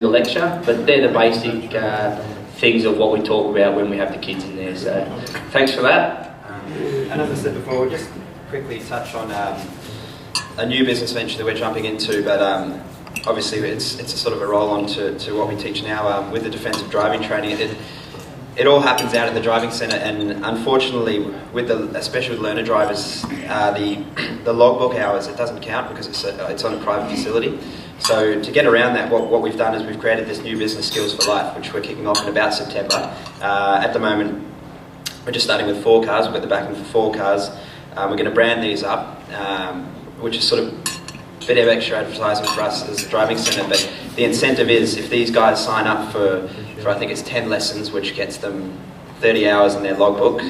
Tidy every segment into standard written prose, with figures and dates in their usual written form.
the lecture, but they're the basic things of what we talk about when we have the kids in there. So thanks for that. And as I said before, we'll just quickly touch on a new business venture that we're jumping into, but obviously it's a sort of a roll-on to what we teach now with the defensive driving training. It all happens out at the driving centre, and unfortunately, especially with learner drivers, the logbook hours, it doesn't count because it's on a private facility. So to get around that, what we've done is we've created this new business, Skills for Life, which we're kicking off in about September. At the moment, we're just starting with 4 cars. We've got the backing for 4 cars. We're going to brand these up, which is sort of a bit of extra advertising for us as a driving centre. But the incentive is if these guys sign up for I think it's 10 lessons, which gets them 30 hours in their logbook.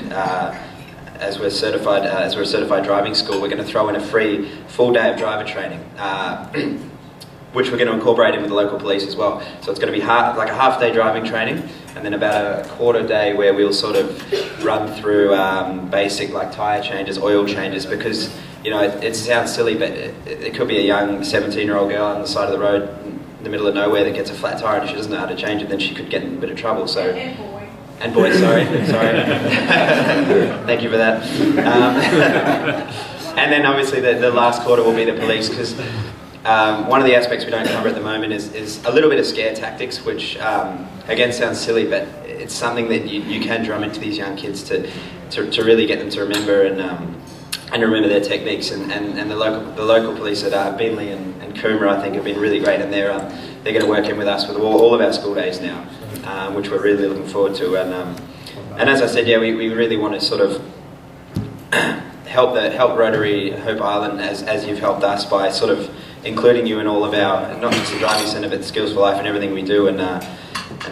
As we're a certified driving school, we're going to throw in a free full day of driver training, which we're going to incorporate in with the local police as well. So it's going to be like a half-day driving training, and then about a quarter day where we'll sort of run through basic like tyre changes, oil changes, because it sounds silly, but it could be a young 17-year-old girl on the side of the road in the middle of nowhere that gets a flat tyre and she doesn't know how to change it, then she could get in a bit of trouble. So. And boys, sorry. Thank you for that. And then obviously the last quarter will be the police, because one of the aspects we don't cover at the moment is a little bit of scare tactics, which again sounds silly, but it's something that you can drum into these young kids to really get them to remember and remember their techniques. And the local police at Beenleigh and Coomera, I think, have been really great, and they're going to work in with us with all of our school days now, which we're really looking forward to. And as I said, we really want to sort of help Rotary Hope Island as you've helped us by sort of including you in all of our, not just the driving centre, but Skills for Life and everything we do, and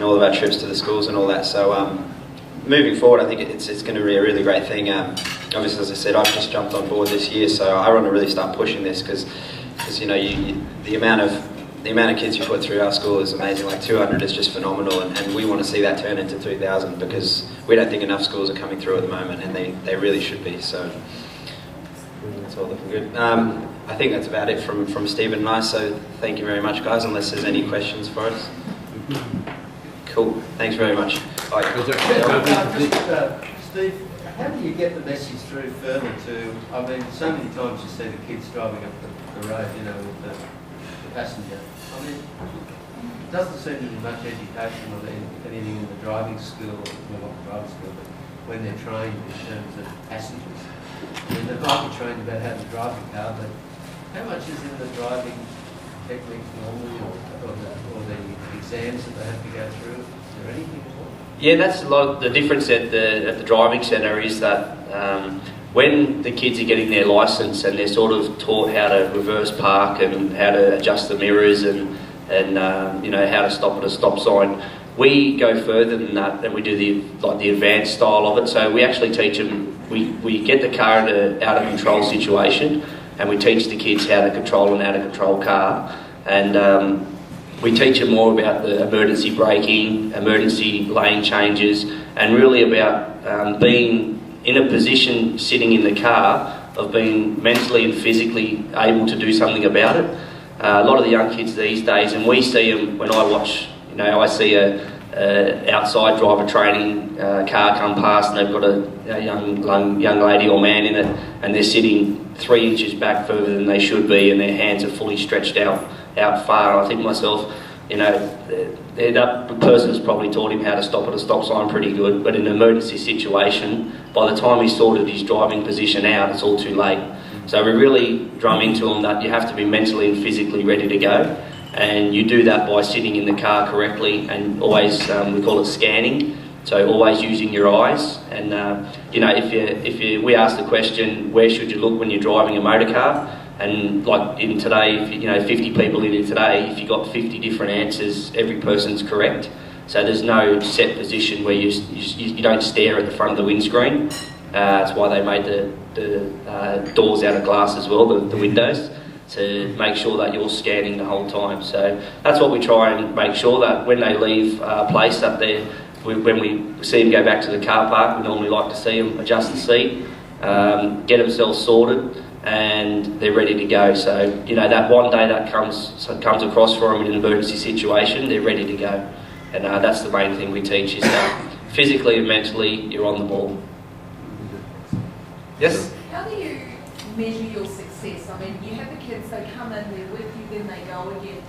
all of our trips to the schools and all that. So moving forward, I think it's going to be a really great thing. Obviously, as I said, I've just jumped on board this year, so I want to really start pushing this, because the amount of kids you put through our school is amazing. Like 200 is just phenomenal, and we want to see that turn into 2,000, because we don't think enough schools are coming through at the moment, and they really should be. So it's all looking good. I think that's about it from Stephen and I, so thank you very much, guys, unless there's any questions for us. Cool, thanks very much. Steve, how do you get the message through further to, I mean, so many times you see the kids driving up the road, with the passenger. I mean, it doesn't seem to be much education or anything in the driving school, well, not the driving school, but when they're trained in terms of passengers. I mean, they might be trained about how to drive a car, but how much is in the driving techniques normally, or the exams that they have to go through? Is there anything at all? Yeah, that's a lot. The difference at the driving centre is that when the kids are getting their licence and they're sort of taught how to reverse park and how to adjust the mirrors and how to stop at a stop sign, we go further than that, and we do the advanced style of it. So we actually teach them. We get the car in an out of control situation, and we teach the kids how to control an out of control car, and we teach them more about the emergency braking, emergency lane changes, and really about being in a position, sitting in the car, of being mentally and physically able to do something about it. A lot of the young kids these days, and we see them when I watch, I see a outside driver training car come past, and they've got a young lady or man in it, and they're sitting 3 inches back further than they should be, and their hands are fully stretched out far. I think myself, the person's probably taught him how to stop at a stop sign pretty good, but in an emergency situation, by the time he's sorted his driving position out, it's all too late. So we really drum into them that you have to be mentally and physically ready to go, and you do that by sitting in the car correctly, and always, we call it scanning, so always using your eyes. And we ask the question, where should you look when you're driving a motor car? And like in today, 50 people in it today, if you got 50 different answers, every person's correct. So there's no set position where you don't stare at the front of the windscreen. That's why they made the doors out of glass as well, the windows, to make sure that you're scanning the whole time. So that's what we try and make sure, that when they leave a place up there, when we see them go back to the car park, we normally like to see them adjust the seat, get themselves sorted, and they're ready to go. So, you know, that one day that comes across for them in an emergency situation, they're ready to go. And that's the main thing we teach is that physically and mentally, you're on the ball. Yes? How do you measure your success? I mean, you have the kids, they come in, they're with you, then they go again.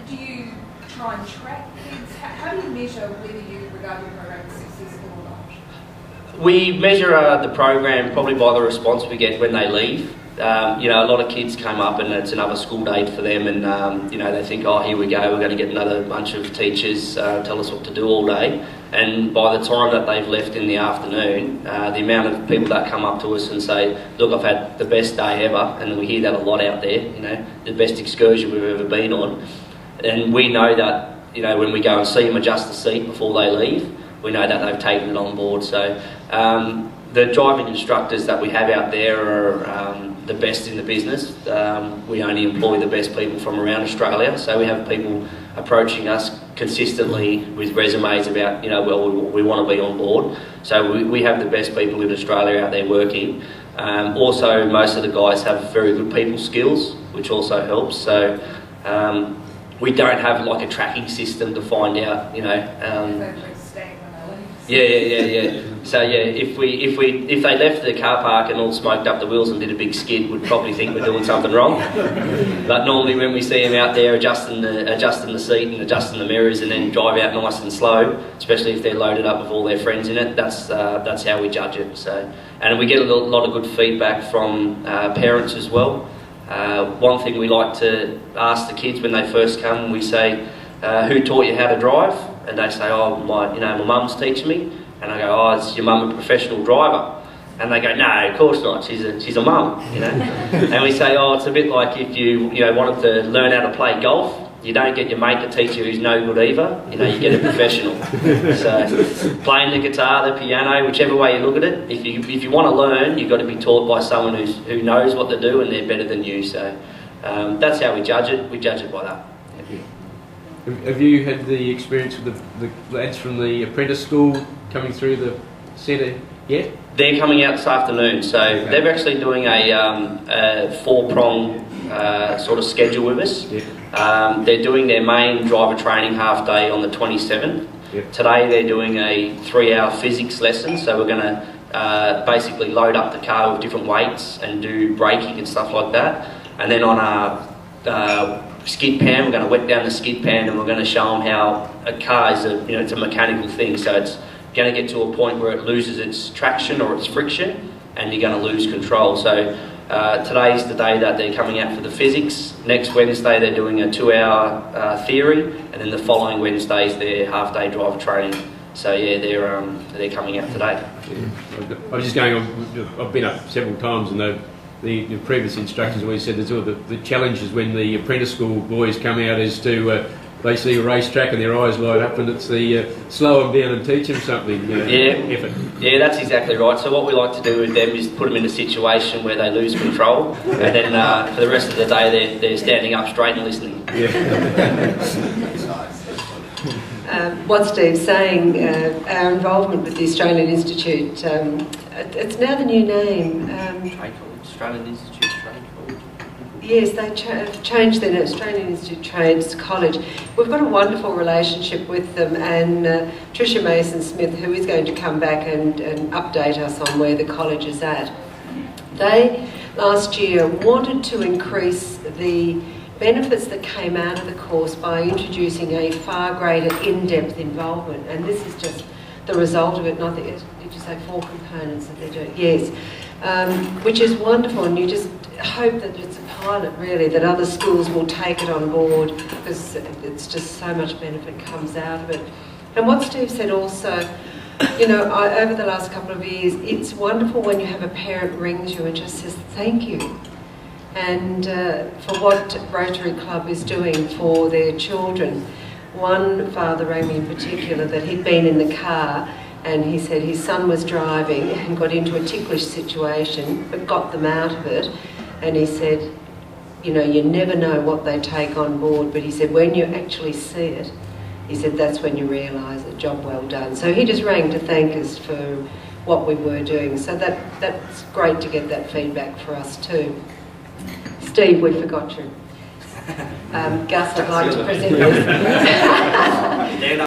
Do you try and track kids? How do you measure whether you regard your program as successful or not? We measure the program probably by the response we get when they leave. You know, a lot of kids come up and it's another school day for them, and you know, they think, oh, here we go, we're going to get another bunch of teachers tell us what to do all day. And by the time that they've left in the afternoon, the amount of people that come up to us and say, look, I've had the best day ever, and we hear that a lot out there, you know, the best excursion we've ever been on. And we know that, you know, when we go and see them adjust the seat before they leave, we know that they've taken it on board. So the driving instructors that we have out there are the best in the business. We only employ the best people from around Australia, so we have people approaching us consistently with resumes about, you know, well, we want to be on board. So we have the best people in Australia out there working. Also, most of the guys have very good people skills, which also helps. So we don't have like a tracking system to find out, you know. Yeah. So yeah, if they left the car park and all smoked up the wheels and did a big skid, we'd probably think we're doing something wrong. But normally when we see them out there adjusting the seat and adjusting the mirrors and then drive out nice and slow, especially if they're loaded up with all their friends in it, that's how we judge it. So, and we get a lot of good feedback from parents as well. One thing we like to ask the kids when they first come, we say, who taught you how to drive? And they say, oh, my mum's teaching me. And I go, oh, is your mum a professional driver? And they go, no, of course not. She's a mum, you know. And we say, oh, it's a bit like if you wanted to learn how to play golf. You don't get your mate to teach you who's no good either. You know, you get a professional. So playing the guitar, the piano, whichever way you look at it, if you want to learn, you've got to be taught by someone who knows what to do and they're better than you. So that's how we judge it. We judge it by that. Have you had the experience with the lads from the apprentice school coming through the centre yet? They're coming out this afternoon, so okay. They're actually doing a four-prong sort of schedule with us. Yeah. They're doing their main driver training half day on the 27th. Yep. Today they're doing a 3-hour physics lesson, so we're going to basically load up the car with different weights and do braking and stuff like that. And then on our skid pan, we're going to wet down the skid pan and we're going to show them how a car is it's a mechanical thing, so it's going to get to a point where it loses its traction or its friction and you're going to lose control. So today's the day that they're coming out for the physics. Next Wednesday they're doing a 2-hour theory, and then the following Wednesday's their half-day driver training. So yeah, they're coming out today. Yeah. I was just going on, I've been up several times and the previous instructors always said there's all the challenges when the apprentice school boys come out is to they see a racetrack and their eyes light up, and it's the slow them down and teach them something. Effort. Yeah, that's exactly right. So what we like to do with them is put them in a situation where they lose control, and then for the rest of the day they're standing up straight and listening. Yeah. What Steve's saying, our involvement with the Australian Institute, it's now the new name. Australian Institute Trade College. Yes, they changed their name, Australian Institute Trades College. We've got a wonderful relationship with them, and Tricia Mason-Smith, who is going to come back and update us on where the college is at. They, last year, wanted to increase the benefits that came out of the course by introducing a far greater in-depth involvement, and this is just the result of it. And I think, did you say 4 components that they're doing? Yes. Which is wonderful, and you just hope that it's a pilot really, that other schools will take it on board, because it's just so much benefit comes out of it. And what Steve said also, you know, over the last couple of years, it's wonderful when you have a parent rings you and just says thank you, and for what Rotary Club is doing for their children. One father rang me in particular that he'd been in the car and he said his son was driving and got into a ticklish situation but got them out of it, and he said, you know, you never know what they take on board, but he said when you actually see it, he said that's when you realise it, job well done. So he just rang to thank us for what we were doing. So that's great to get that feedback for us too. Steve, we forgot you. Gus, I'd like to present this.